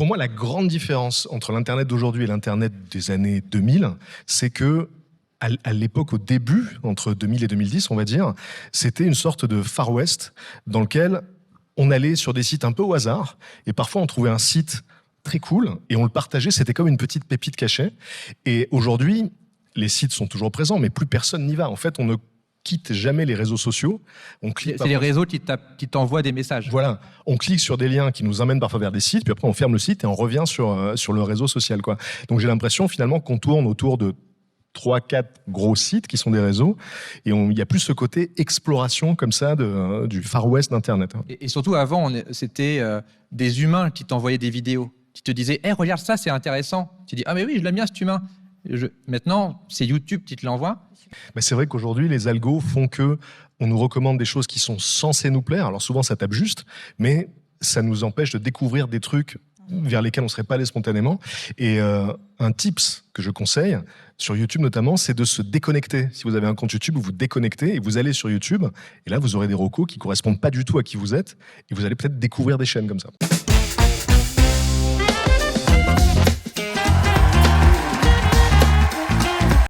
pour moi, la grande différence entre l'Internet d'aujourd'hui et l'Internet des années 2000, c'est que à l'époque, au début, entre 2000 et 2010, on va dire, c'était une sorte de Far West dans lequel on allait sur des sites un peu au hasard et parfois on trouvait un site très cool et on le partageait, c'était comme une petite pépite cachée. Et aujourd'hui, les sites sont toujours présents, mais plus personne n'y va. En fait, on ne quitte jamais les réseaux sociaux. C'est les réseaux qui t'envoient des messages. Voilà, on clique sur des liens qui nous emmènent parfois vers des sites, puis après on ferme le site et on revient sur le réseau social, quoi. Donc j'ai l'impression finalement qu'on tourne autour de 3-4 gros sites qui sont des réseaux, et il n'y a plus ce côté exploration comme ça du Far West d'Internet. Et surtout avant, c'était des humains qui t'envoyaient des vidéos, qui te disaient « Hey, regarde ça, c'est intéressant ». Tu dis « Ah mais oui, je l'aime bien cet humain ». Maintenant, c'est YouTube qui te l'envoie. Mais c'est vrai qu'aujourd'hui, les algos font que on nous recommande des choses qui sont censées nous plaire. Alors souvent, ça tape juste, mais ça nous empêche de découvrir des trucs vers lesquels on ne serait pas allé spontanément. Et un tips que je conseille, sur YouTube notamment, c'est de se déconnecter. Si vous avez un compte YouTube, vous vous déconnectez et vous allez sur YouTube. Et là, vous aurez des recos qui ne correspondent pas du tout à qui vous êtes. Et vous allez peut-être découvrir des chaînes comme ça.